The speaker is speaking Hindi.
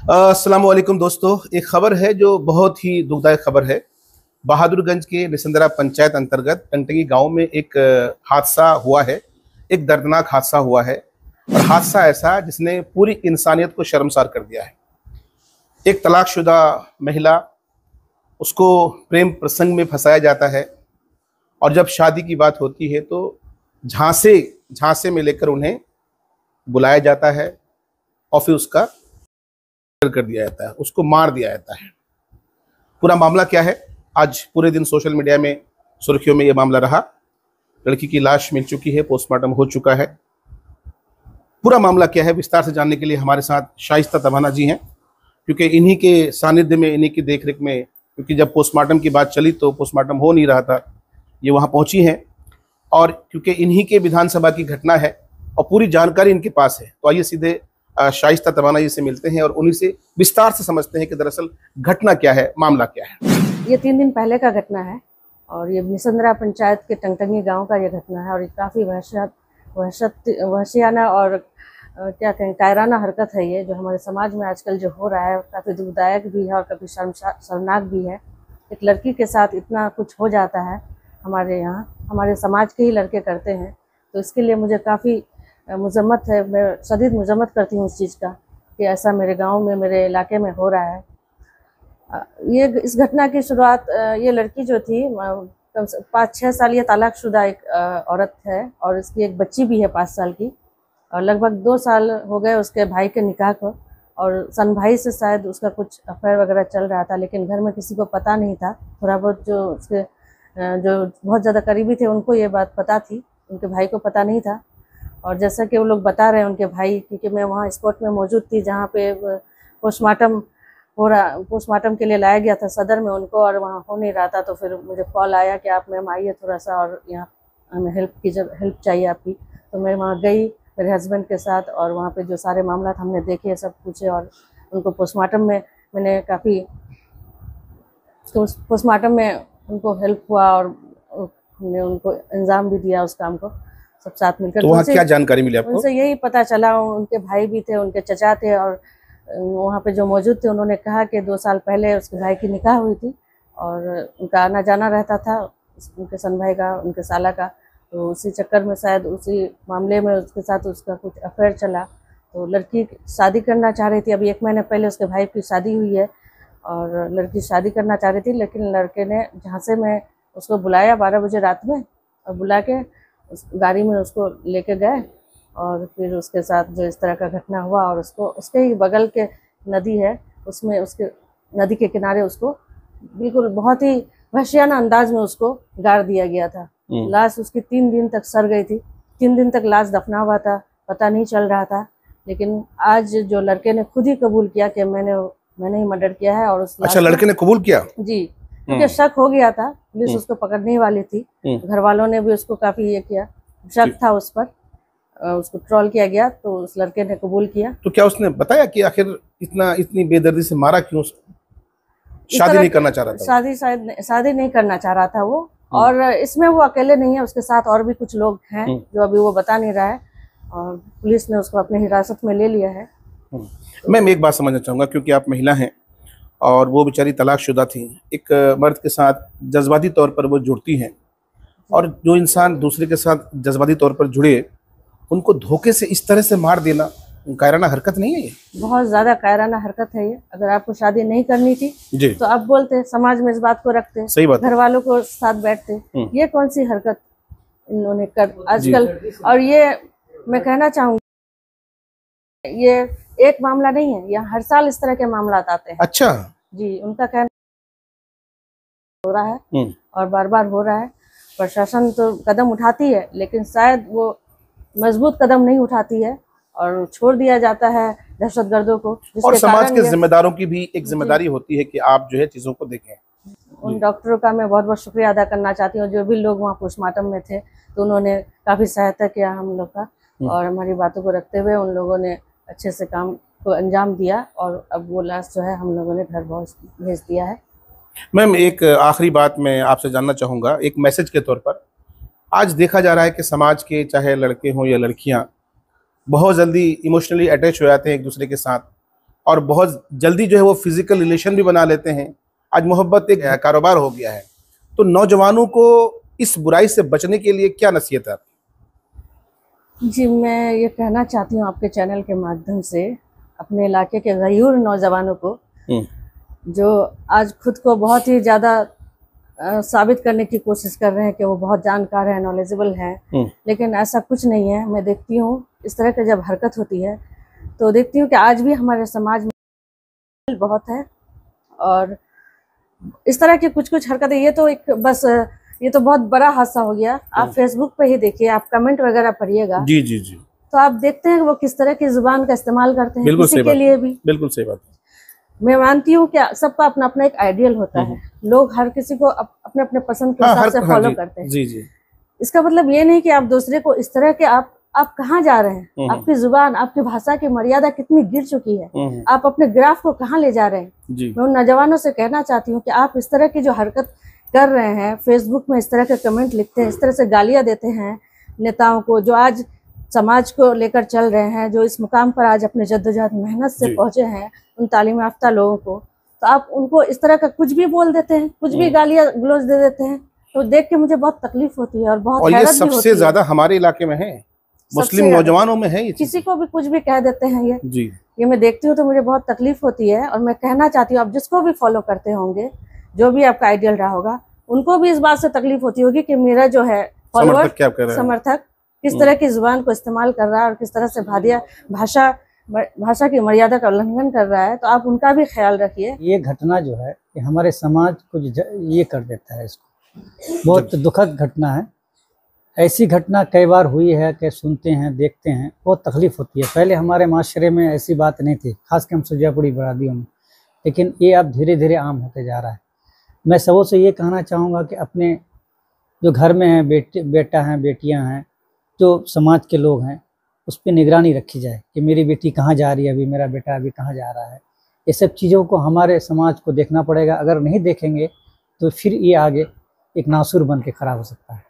अस्सलाम वालेकुम दोस्तों। एक खबर है जो बहुत ही दुखदायक खबर है। बहादुरगंज के निसंदरा पंचायत अंतर्गत टंटगी गांव में एक हादसा हुआ है। एक दर्दनाक हादसा हुआ है और हादसा ऐसा जिसने पूरी इंसानियत को शर्मसार कर दिया है। एक तलाकशुदा महिला, उसको प्रेम प्रसंग में फंसाया जाता है और जब शादी की बात होती है तो झांसे झांसे में लेकर उन्हें बुलाया जाता है और फिर उसका कर दिया जाता है, उसको मार दिया जाता है। पूरा मामला क्या है, आज पूरे दिन सोशल मीडिया में सुर्खियों में यह मामला रहा। लड़की की लाश मिल चुकी है, पोस्टमार्टम हो चुका है। पूरा मामला क्या है विस्तार से जानने के लिए हमारे साथ शाइस्ता तबाना जी हैं, क्योंकि इन्हीं के सानिध्य में, इन्हीं की देखरेख में, क्योंकि जब पोस्टमार्टम की बात चली तो पोस्टमार्टम हो नहीं रहा था, ये वहाँ पहुँची हैं और क्योंकि इन्हीं के विधानसभा की घटना है और पूरी जानकारी इनके पास है, तो आइए सीधे शाइस्ता तबाना जी से मिलते हैं और उन्हीं से विस्तार से समझते हैं कि दरअसल घटना क्या है, मामला क्या है। ये 3 दिन पहले का घटना है और ये निसंदरा पंचायत के टंटगी गांव का ये घटना है और ये काफ़ी वहशियाना और क्या कहें, कायराना हरकत है ये, जो हमारे समाज में आजकल जो हो रहा है काफ़ी दुखदायक भी है और काफ़ी शर्मनाक भी है। एक लड़की के साथ इतना कुछ हो जाता है हमारे यहाँ, हमारे समाज के ही लड़के करते हैं, तो इसके लिए मुझे काफ़ी मुज़म्मत है। मैं शदीद मुज़म्मत करती हूँ इस चीज़ का कि ऐसा मेरे गांव में, मेरे इलाके में हो रहा है। ये इस घटना की शुरुआत, ये लड़की जो थी 5-6 साल, ये तलाकशुदा एक औरत है और इसकी एक बच्ची भी है 5 साल की, और लगभग 2 साल हो गए उसके भाई के निकाह को, और सन भाई से शायद उसका कुछ अफेयर वगैरह चल रहा था, लेकिन घर में किसी को पता नहीं था। थोड़ा बहुत जो उसके जो बहुत ज़्यादा करीबी थे उनको ये बात पता थी, उनके भाई को पता नहीं था। और जैसा कि वो लोग बता रहे हैं उनके भाई, क्योंकि मैं वहाँ स्पॉट में मौजूद थी जहाँ पे पोस्टमार्टम के लिए लाया गया था सदर में उनको, और वहाँ हो नहीं रहा था, तो फिर मुझे कॉल आया कि आप मैम आइए थोड़ा सा और यहाँ हमें हेल्प चाहिए आपकी। तो मैं वहाँ गई मेरे हस्बैंड के साथ और वहाँ पे जो सारे मामला हमने देखे, सब पूछे और उनको पोस्टमार्टम में मैंने काफ़ी पोस्टमार्टम में उनको हेल्प हुआ और हमने उनको इंजाम भी दिया उस काम को, सब साथ मिलकर। तो वहाँ क्या जानकारी मिली आपको? उनसे यही पता चला, उनके भाई भी थे, उनके चचा थे और वहाँ पे जो मौजूद थे उन्होंने कहा कि 2 साल पहले उसके भाई की निकाह हुई थी और उनका आना जाना रहता था, उनके सन भाई का, उनके साला का, तो उसी चक्कर में शायद उसी मामले में उसके साथ उसका कुछ अफेयर चला। तो लड़की शादी करना चाह रही थी, अभी 1 महीने पहले उसके भाई की शादी हुई है और लड़की शादी करना चाह रही थी, लेकिन लड़के ने झांसे में उसको बुलाया 12 बजे रात में, और बुला के उस गाड़ी में उसको लेके गए और फिर उसके साथ जो इस तरह का घटना हुआ, और उसको उसके ही बगल के नदी है, उसमें उसके नदी के किनारे उसको बिल्कुल बहुत ही वहशियाना अंदाज में उसको गाड़ दिया गया था। लाश उसकी 3 दिन तक सड़ गई थी, 3 दिन तक लाश दफना हुआ था, पता नहीं चल रहा था। लेकिन आज जो लड़के ने खुद ही कबूल किया कि मैंने ही मर्डर किया है। और उस अच्छा, लड़के ने कबूल किया? जी, क्योंकि शक हो गया था, पुलिस उसको पकड़ने वाली थी, घर वालों ने भी उसको काफी ये किया, शक था उस पर, उसको ट्रोल किया गया, तो उस लड़के ने कबूल किया। तो क्या उसने बताया कि आखिर इतनी बेदर्दी से मारा क्यों? शादी नहीं करना चाह रहा था? शादी नहीं करना चाह रहा था वो, और इसमें वो अकेले नहीं है, उसके साथ और भी कुछ लोग हैं जो अभी वो बता नहीं रहा है, और पुलिस ने उसको अपने हिरासत में ले लिया है। मैं एक बात समझना चाहूँगा, क्योंकि आप महिला हैं और वो बेचारी तलाकशुदा थी, एक मर्द के साथ जज्बाती तौर पर वो जुड़ती हैं, और जो इंसान दूसरे के साथ जज्बाती तौर पर जुड़े उनको धोखे से इस तरह से मार देना कायराना हरकत नहीं है? ये बहुत ज्यादा कायराना हरकत है ये। अगर आपको शादी नहीं करनी थी जी, तो आप बोलते, समाज में इस बात को रखते, सही बात, घर वालों को साथ बैठते। ये कौन सी हरकत इन्होंने कर आजकल। और ये मैं कहना चाहूंगी, ये एक मामला नहीं है, यहाँ हर साल इस तरह के मामला आते हैं। अच्छा जी, उनका कहना हो रहा है और बार बार हो रहा है। प्रशासन तो कदम उठाती है, लेकिन शायद वो मजबूत कदम नहीं उठाती है और छोड़ दिया जाता है दहशतगर्दों को। और समाज के जिम्मेदारों की भी एक जिम्मेदारी होती है कि आप जो है चीजों को देखें। उन डॉक्टरों का मैं बहुत बहुत शुक्रिया अदा करना चाहती हूँ, जो भी लोग वहाँ पोस्टमार्टम में थे, तो उन्होंने काफ़ी सहायता किया हम लोग का, और हमारी बातों को रखते हुए उन लोगों ने अच्छे से काम को अंजाम दिया, और अब वो लाश जो है हम लोगों ने घर भेज दिया है। मैम, एक आखिरी बात मैं आपसे जानना चाहूँगा, एक मैसेज के तौर पर। आज देखा जा रहा है कि समाज के चाहे लड़के हों या लड़कियाँ बहुत जल्दी इमोशनली अटैच हो जाते हैं एक दूसरे के साथ, और बहुत जल्दी जो है वो फिजिकल रिलेशन भी बना लेते हैं। आज मोहब्बत एक कारोबार हो गया है। तो नौजवानों को इस बुराई से बचने के लिए क्या नसीहत है? जी, मैं ये कहना चाहती हूँ आपके चैनल के माध्यम से अपने इलाके के गयूर नौजवानों को, जो आज खुद को बहुत ही ज़्यादा साबित करने की कोशिश कर रहे हैं कि वो बहुत जानकार है, नॉलेजेबल है, लेकिन ऐसा कुछ नहीं है। मैं देखती हूँ इस तरह की जब हरकत होती है तो देखती हूँ कि आज भी हमारे समाज में बहुत है। और इस तरह की कुछ कुछ हरकतें, ये तो बहुत बड़ा हादसा हो गया। आप फेसबुक पे ही देखिए, आप कमेंट वगैरह पढ़िएगा, जी जी जी, तो आप देखते हैं कि वो किस तरह की जुबान का इस्तेमाल करते हैं किसी के लिए भी। बिल्कुल सही बात। मैं मानती हूँ कि सबका अपना अपना एक आइडियल होता है, लोग हर किसी को अपने अपने पसंद के हिसाब से फॉलो करते हैं। जी जी। इसका मतलब ये नहीं कि आप दूसरे को इस तरह के आप कहाँ जा रहे हैं, आपकी जुबान, आपकी भाषा की मर्यादा कितनी गिर चुकी है, आप अपने ग्राफ को कहाँ ले जा रहे हैं। मैं उन नौजवानों से कहना चाहती हूँ कि आप इस तरह की जो हरकत कर रहे हैं, फेसबुक में इस तरह के कमेंट लिखते हैं, इस तरह से गालियां देते हैं नेताओं को, जो आज समाज को लेकर चल रहे हैं, जो इस मुकाम पर आज अपने जद्दोजहद मेहनत से पहुंचे हैं, उन तालीम याफ्ता लोगों को, तो आप उनको इस तरह का कुछ भी बोल देते हैं, कुछ भी गालियां गलौज दे देते हैं। तो देख के मुझे बहुत तकलीफ होती है और बहुत हैरत भी होती है। सबसे ज्यादा हमारे इलाके में है, मुस्लिम नौजवानों में है। किसी को भी कुछ भी कह देते हैं ये मैं देखती हूँ तो मुझे बहुत तकलीफ होती है। और मैं कहना चाहती हूँ, आप जिसको भी फॉलो करते होंगे, जो भी आपका आइडियल रहा होगा, उनको भी इस बात से तकलीफ होती होगी कि मेरा जो है फॉलोअर, समर्थक किस तरह की जुबान को इस्तेमाल कर रहा है और किस तरह से भाषा की मर्यादा का उल्लंघन कर रहा है। तो आप उनका भी ख्याल रखिए। ये घटना जो है कि हमारे समाज को ये कर देता है, इसको बहुत दुखद घटना है। ऐसी घटना कई बार हुई है कि सुनते हैं, देखते हैं, बहुत तकलीफ होती है। पहले हमारे माशरे में ऐसी बात नहीं थी, खासकर हम सुजापुरी बरादरियों में, लेकिन ये अब धीरे धीरे आम होते जा रहा है। मैं सबों से ये कहना चाहूँगा कि अपने जो घर में हैं, बेटा हैं, बेटियां हैं, जो समाज के लोग हैं, उस पर निगरानी रखी जाए कि मेरी बेटी कहाँ जा रही है, अभी मेरा बेटा अभी कहाँ जा रहा है। ये सब चीज़ों को हमारे समाज को देखना पड़ेगा। अगर नहीं देखेंगे तो फिर ये आगे एक नासुर बन के खड़ा हो सकता है।